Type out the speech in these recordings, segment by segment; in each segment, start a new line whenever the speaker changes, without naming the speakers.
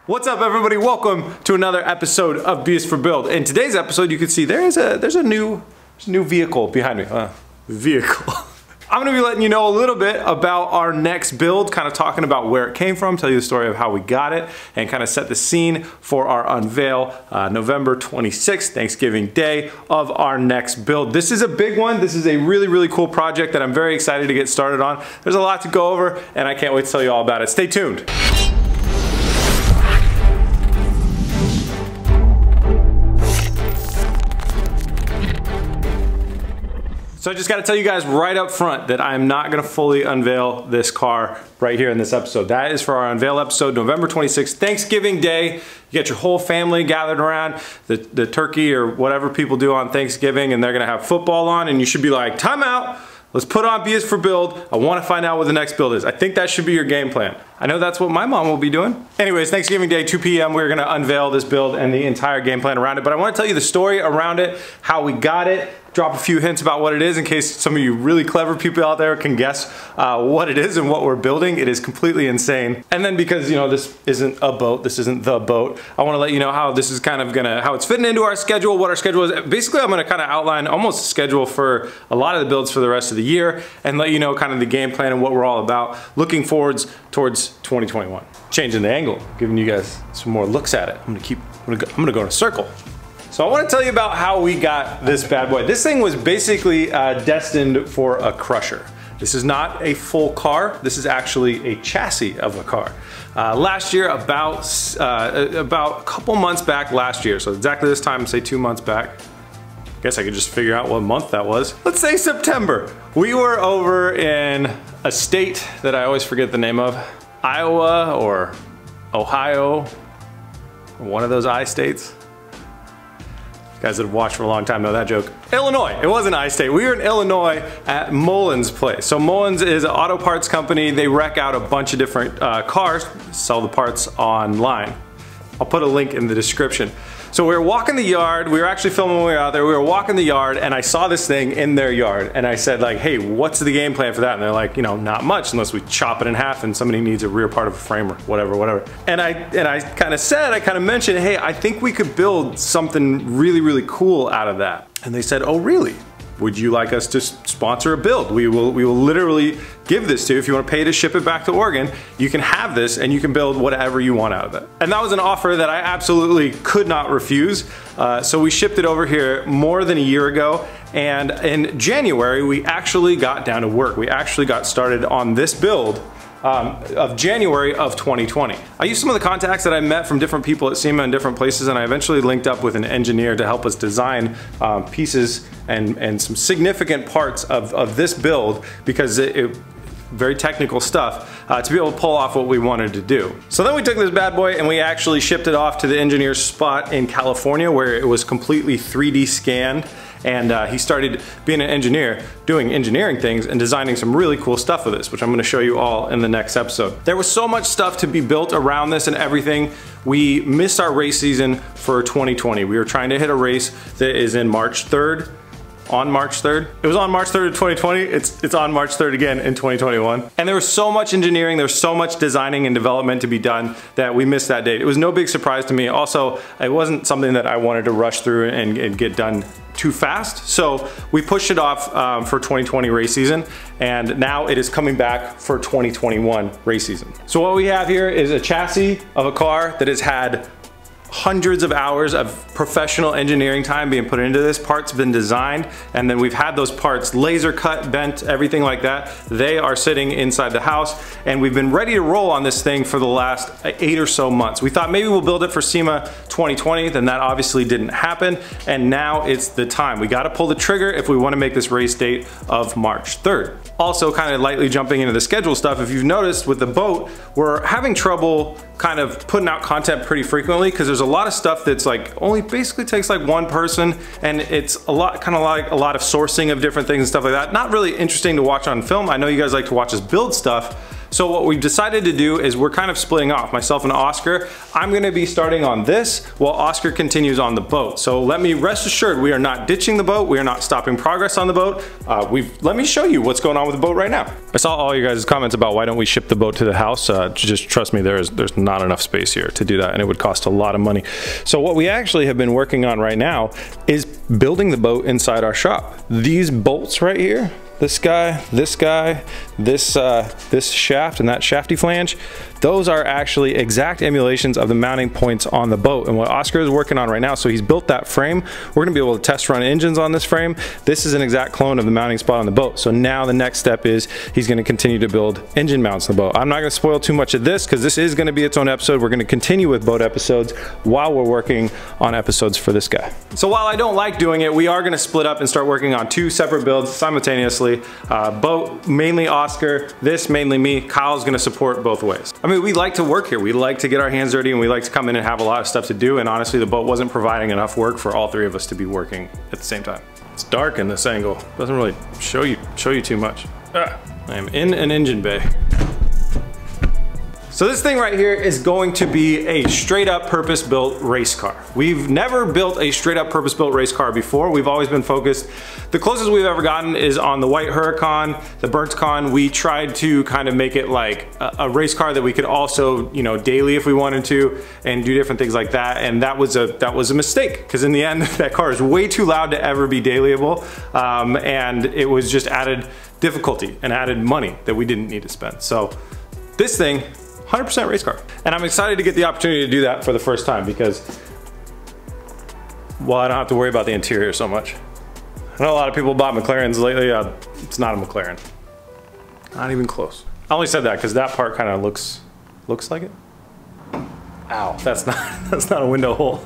What's up, everybody? Welcome to another episode of B is for Build. In today's episode, you can see there's a new vehicle behind me. Vehicle. I'm gonna be letting you know a little bit about our next build, kind of talking about where it came from, tell you the story of how we got it, and kind of set the scene for our unveil, November 26th, Thanksgiving Day, of our next build. This is a big one. This is a really, really cool project that I'm very excited to get started on. There's a lot to go over, and I can't wait to tell you all about it. Stay tuned. So I just gotta tell you guys right up front that I'm not gonna fully unveil this car right here in this episode. That is for our unveil episode, November 26th, Thanksgiving Day. You get your whole family gathered around the turkey or whatever people do on Thanksgiving, and they're gonna have football on, and you should be like, time out. Let's put on B is for Build. I wanna find out what the next build is. I think that should be your game plan. I know that's what my mom will be doing. Anyways, Thanksgiving Day, 2 p.m., we're gonna unveil this build and the entire game plan around it, but I wanna tell you the story around it, how we got it, drop a few hints about what it is in case some of you really clever people out there can guess what it is and what we're building. It is completely insane. And then because, you know, this isn't a boat, this isn't the boat, I wanna let you know how this is kind of how it's fitting into our schedule, what our schedule is. Basically, I'm gonna kind of outline almost a schedule for a lot of the builds for the rest of the year and let you know kind of the game plan and what we're all about, looking forwards towards 2021. Changing the angle, giving you guys some more looks at it. I'm gonna go in a circle. So I want to tell you about how we got this bad boy. This thing was basically destined for a crusher. This is not a full car. This is actually a chassis of a car. Last year, about a couple months back last year, so exactly this time, say 2 months back, guess I could just figure out what month that was. Let's say September. We were over in a state that I always forget the name of, Iowa or Ohio, or one of those I states. Guys that have watched for a long time know that joke. Illinois, it wasn't I-State. We were in Illinois at Mullins place. So Mullins is an auto parts company. They wreck out a bunch of different cars, sell the parts online. I'll put a link in the description. So we were walking the yard, we were actually filming when we were out there, we were walking the yard and I saw this thing in their yard and I said like, hey, what's the game plan for that? And they're like, you know, not much unless we chop it in half and somebody needs a rear part of a frame or whatever. And I kind of mentioned, hey, I think we could build something really, really cool out of that. And they said, oh really? Would you like us to sponsor a build? We will literally give this to you. If you want to pay to ship it back to Oregon, you can have this and you can build whatever you want out of it. And that was an offer that I absolutely could not refuse. So we shipped it over here more than a year ago. And in January, we actually got down to work. We actually got started on this build of January of 2020. I used some of the contacts that I met from different people at SEMA in different places, and I eventually linked up with an engineer to help us design pieces and some significant parts of this build because very technical stuff to be able to pull off what we wanted to do. So then we took this bad boy and we actually shipped it off to the engineer's spot in California where it was completely 3D scanned. And he started being an engineer, doing engineering things and designing some really cool stuff with this, which I'm gonna show you all in the next episode. There was so much stuff to be built around this and everything. We missed our race season for 2020. We were trying to hit a race that is in March 3rd. On March 3rd. It was on March 3rd of 2020. It's on March 3rd again in 2021. And there was so much engineering, there was so much designing and development to be done that we missed that date. It was no big surprise to me. Also, it wasn't something that I wanted to rush through and get done too fast. So we pushed it off for 2020 race season, and now it is coming back for 2021 race season. So what we have here is a chassis of a car that has had hundreds of hours of professional engineering time being put into this. Parts have been designed, and then we've had those parts laser cut, bent, everything like that. They are sitting inside the house, and we've been ready to roll on this thing for the last 8 or so months. We thought maybe we'll build it for SEMA 2020, then that obviously didn't happen, and now it's the time. We gotta pull the trigger if we wanna make this race date of March 3rd. Also, kind of lightly jumping into the schedule stuff, if you've noticed with the boat, we're having trouble kind of putting out content pretty frequently because there's a lot of stuff that's like only basically takes like one person, and it's a lot, kind of like a lot of sourcing of different things and stuff like that. Not really interesting to watch on film. I know you guys like to watch us build stuff, So what we've decided to do is we're kind of splitting off, myself and Oscar. I'm gonna be starting on this while Oscar continues on the boat. So let me rest assured, we are not ditching the boat. We are not stopping progress on the boat. Let me show you what's going on with the boat right now. I saw all you guys' comments about why don't we ship the boat to the house. Just trust me, there's not enough space here to do that, and it would cost a lot of money. So what we actually have been working on right now is building the boat inside our shop. These bolts right here, this guy, this shaft and that shafty flange, those are actually exact emulations of the mounting points on the boat. And what Oscar is working on right now, so he's built that frame. We're gonna be able to test run engines on this frame. This is an exact clone of the mounting spot on the boat. So now the next step is he's gonna continue to build engine mounts on the boat. I'm not gonna spoil too much of this because this is gonna be its own episode. We're gonna continue with boat episodes while we're working on episodes for this guy. So while I don't like doing it, we are gonna split up and start working on 2 separate builds simultaneously. Boat, mainly Oscar, this mainly me. Kyle's gonna support both ways. I mean, we like to work here. We like to get our hands dirty and we like to come in and have a lot of stuff to do, and honestly the boat wasn't providing enough work for all 3 of us to be working at the same time. It's dark in this angle. Doesn't really show you too much. I am in an engine bay. So this thing right here is going to be a straight up purpose-built race car. We've never built a straight up purpose-built race car before. We've always been focused, the closest we've ever gotten is on the White Huracan, the Burntcon. We tried to kind of make it like a race car that we could also, you know, daily if we wanted to, and do different things like that. And that was a mistake, because in the end, that car is way too loud to ever be dailyable. And it was just added difficulty and added money that we didn't need to spend. So this thing, 100% race car. And I'm excited to get the opportunity to do that for the first time because, well, I don't have to worry about the interior so much. I know a lot of people bought McLarens lately. It's not a McLaren. Not even close. I only said that because that part kind of looks like it. Ow, that's not a window hole.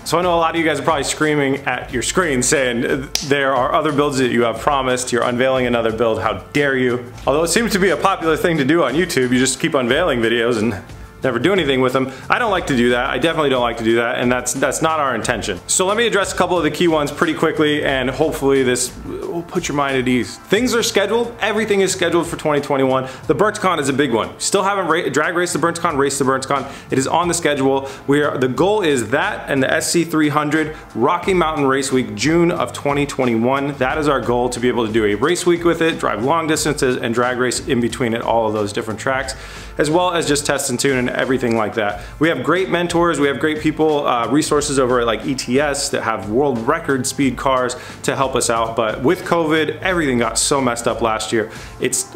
So I know a lot of you guys are probably screaming at your screen saying there are other builds that you have promised, you're unveiling another build, how dare you? Although it seems to be a popular thing to do on YouTube, you just keep unveiling videos and never do anything with them. I don't like to do that. I definitely don't like to do that, and that's not our intention. So let me address a couple of the key ones pretty quickly, and hopefully this will put your mind at ease. Things are scheduled. Everything is scheduled for 2021. The Burntcon is a big one. Still haven't drag raced the Burntcon, raced the Burntcon. It is on the schedule. The goal is that and the SC300 Rocky Mountain Race Week, June of 2021. That is our goal, to be able to do a race week with it, drive long distances, and drag race in between at all of those different tracks, as well as just test and tune and everything like that. We have great mentors, we have great people, resources over at like ETS that have world record speed cars to help us out, but with COVID, everything got so messed up last year.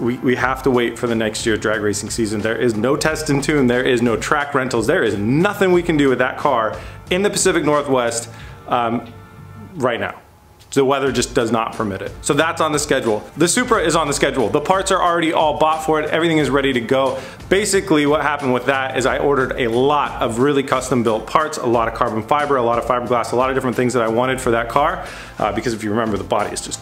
We have to wait for the next year's drag racing season. There is no test and tune, there is no track rentals, there is nothing we can do with that car in the Pacific Northwest right now. The weather just does not permit it. So that's on the schedule. The Supra is on the schedule. The parts are already all bought for it. Everything is ready to go. Basically what happened with that is I ordered a lot of really custom built parts, a lot of carbon fiber, a lot of fiberglass, a lot of different things that I wanted for that car, because if you remember, the body is just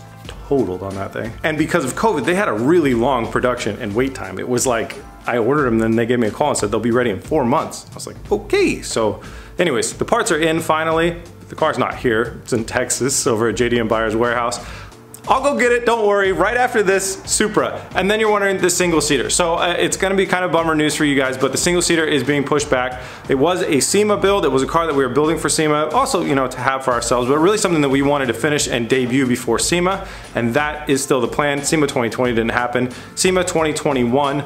totaled on that thing. And because of COVID, they had a really long production and wait time. It was like, I ordered them, then they gave me a call and said they'll be ready in 4 months. I was like, okay. So anyways, the parts are in finally. The car's not here, it's in Texas over at JDM Buyers Warehouse. I'll go get it, don't worry, right after this Supra. And then you're wondering the single seater. So it's gonna be kind of bummer news for you guys, but the single seater is being pushed back. It was a SEMA build, it was a car that we were building for SEMA, also, you know, to have for ourselves, but really something that we wanted to finish and debut before SEMA, and that is still the plan. SEMA 2020 didn't happen. SEMA 2021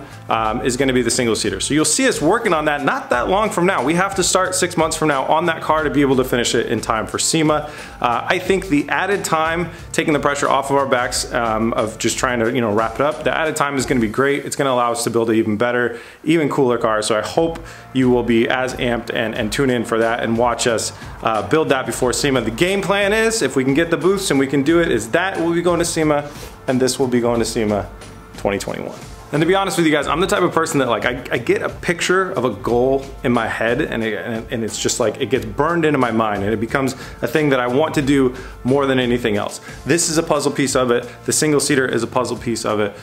is gonna be the single seater. So you'll see us working on that not that long from now. We have to start 6 months from now on that car to be able to finish it in time for SEMA. I think the added time, taking the pressure off of our backs of just trying to, you know, wrap it up, the added time is going to be great. It's going to allow us to build an even better, even cooler car. So I hope you will be as amped and tune in for that and watch us build that before SEMA. The game plan is, if we can get the boosts and we can do it, is that will be going to SEMA and this will be going to SEMA 2021. And to be honest with you guys, I'm the type of person that, like, I get a picture of a goal in my head and it's just like, it gets burned into my mind and it becomes a thing that I want to do more than anything else. This is a puzzle piece of it. The single seater is a puzzle piece of it.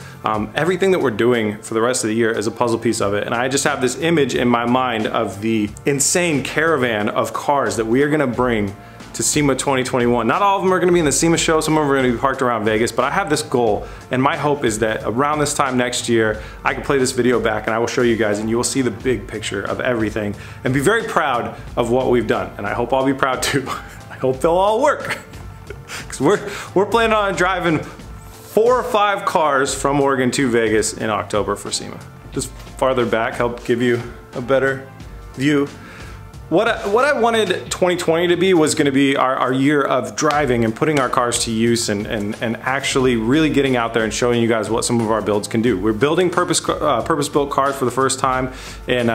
Everything that we're doing for the rest of the year is a puzzle piece of it. And I just have this image in my mind of the insane caravan of cars that we are gonna bring to SEMA 2021. Not all of them are gonna be in the SEMA show, some of them are gonna be parked around Vegas, but I have this goal, and my hope is that around this time next year, I can play this video back and I will show you guys and you will see the big picture of everything and be very proud of what we've done. And I hope I'll be proud too. I hope they'll all work. Because we're planning on driving 4 or 5 cars from Oregon to Vegas in October for SEMA. Just farther back, help give you a better view. What I wanted 2020 to be was going to be our year of driving and putting our cars to use and actually really getting out there and showing you guys what some of our builds can do. We're building purpose-built cars for the first time in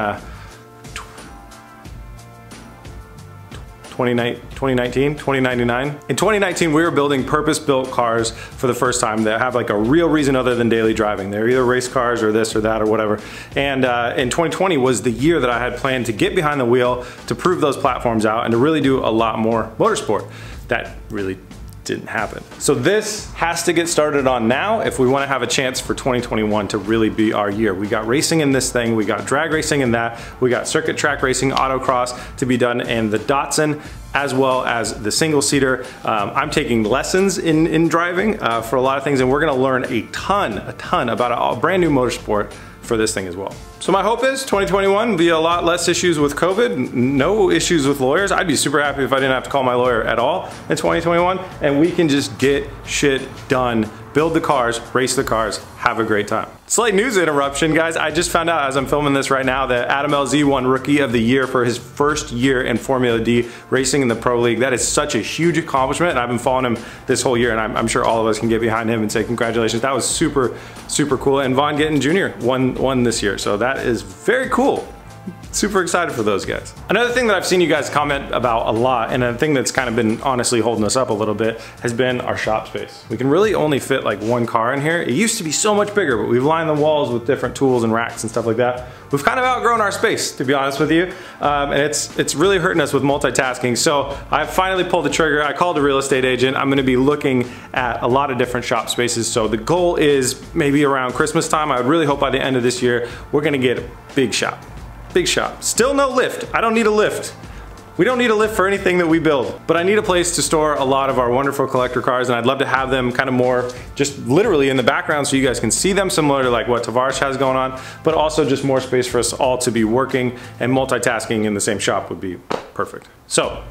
2099. In 2019, we were building purpose-built cars for the first time that have like a real reason other than daily driving. They're either race cars or this or that or whatever. And in 2020 was the year that I had planned to get behind the wheel, to prove those platforms out, and to really do a lot more motorsport. That really didn't happen. So this has to get started on now if we want to have a chance for 2021 to really be our year. We got racing in this thing, we got drag racing in that, we got circuit track racing, autocross to be done, and the Datsun, as well as the single seater. I'm taking lessons in driving for a lot of things, and we're gonna learn a ton about a brand new motorsport for this thing as well. So my hope is 2021 will be a lot less issues with COVID, no issues with lawyers. I'd be super happy if I didn't have to call my lawyer at all in 2021, and we can just get shit done, build the cars, race the cars, have a great time. Slight news interruption, guys. I just found out as I'm filming this right now that Adam LZ won Rookie of the Year for his first year in Formula D racing in the Pro League. That is such a huge accomplishment, and I've been following him this whole year, and I'm sure all of us can get behind him and say congratulations. That was super, super cool. And Vaughn Gittin Jr. won this year, so that is very cool. Super excited for those guys. Another thing that I've seen you guys comment about a lot, and a thing that's kind of been honestly holding us up a little bit, has been our shop space. We can really only fit like 1 car in here. It used to be so much bigger, but we've lined the walls with different tools and racks and stuff like that. We've kind of outgrown our space, to be honest with you, and it's really hurting us with multitasking. So I finally pulled the trigger. I called a real estate agent. I'm gonna be looking at a lot of different shop spaces. So the goal is maybe around Christmas time. I would really hope by the end of this year, we're gonna get a big shop. Big shop. Still no lift. I don't need a lift. We don't need a lift for anything that we build, but I need a place to store a lot of our wonderful collector cars, and I'd love to have them kind of more just literally in the background so you guys can see them, similar to like what Tavares has going on, but also just more space for us all to be working, and multitasking in the same shop would be perfect. So,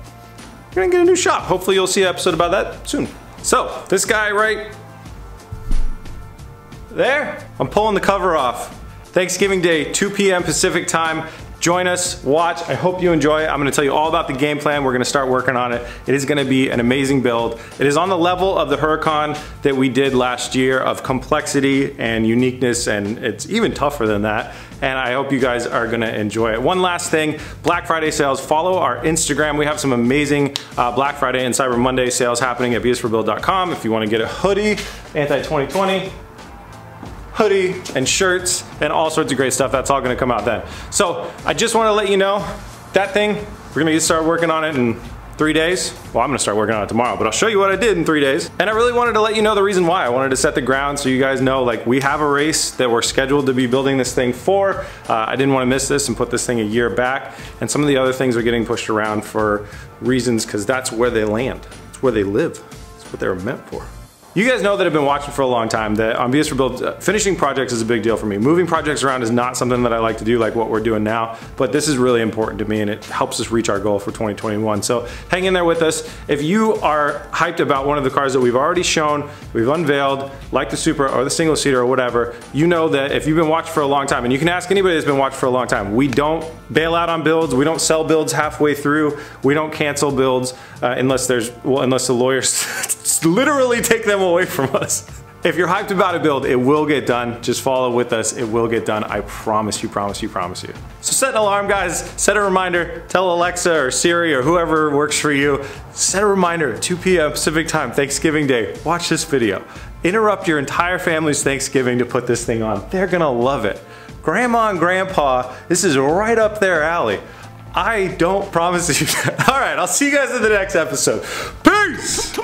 we're gonna get a new shop. Hopefully you'll see an episode about that soon. So, this guy right there, I'm pulling the cover off. Thanksgiving Day, 2 p.m. Pacific time. Join us, watch. I hope you enjoy it. I'm gonna tell you all about the game plan. We're gonna start working on it. It is gonna be an amazing build. It is on the level of the Huracan that we did last year of complexity and uniqueness, and it's even tougher than that. And I hope you guys are gonna enjoy it. One last thing, Black Friday sales. Follow our Instagram. We have some amazing Black Friday and Cyber Monday sales happening at bsforbuild.com. If you wanna get a hoodie, Anti-2020, hoodie and shirts and all sorts of great stuff. That's all gonna come out then. So I just wanna let you know that thing, we're gonna get started working on it in 3 days. Well, I'm gonna start working on it tomorrow, but I'll show you what I did in 3 days. And I really wanted to let you know the reason why. I wanted to set the ground so you guys know, like, we have a race that we're scheduled to be building this thing for. I didn't wanna miss this and put this thing a year back. And some of the other things are getting pushed around for reasons, because that's where they land. It's where they live. It's what they were meant for. You guys know that I've been watching for a long time that on BS for Build, finishing projects is a big deal for me. Moving projects around is not something that I like to do like what we're doing now, but this is really important to me and it helps us reach our goal for 2021. So hang in there with us. If you are hyped about one of the cars that we've already shown, we've unveiled, like the Supra or the single seater or whatever, you know that if you've been watching for a long time, and you can ask anybody that's been watching for a long time, we don't bail out on builds, we don't sell builds halfway through, we don't cancel builds unless the lawyers literally take them away from us. If you're hyped about a build, it will get done. Just follow with us, it will get done. I promise you, promise you, promise you. So set an alarm, guys, set a reminder, tell Alexa or Siri or whoever works for you, set a reminder, 2 p.m. Pacific time, Thanksgiving Day, watch this video. Interrupt your entire family's Thanksgiving to put this thing on. They're gonna love it. Grandma and Grandpa, this is right up their alley. I don't promise you that. All right, I'll see you guys in the next episode. Peace!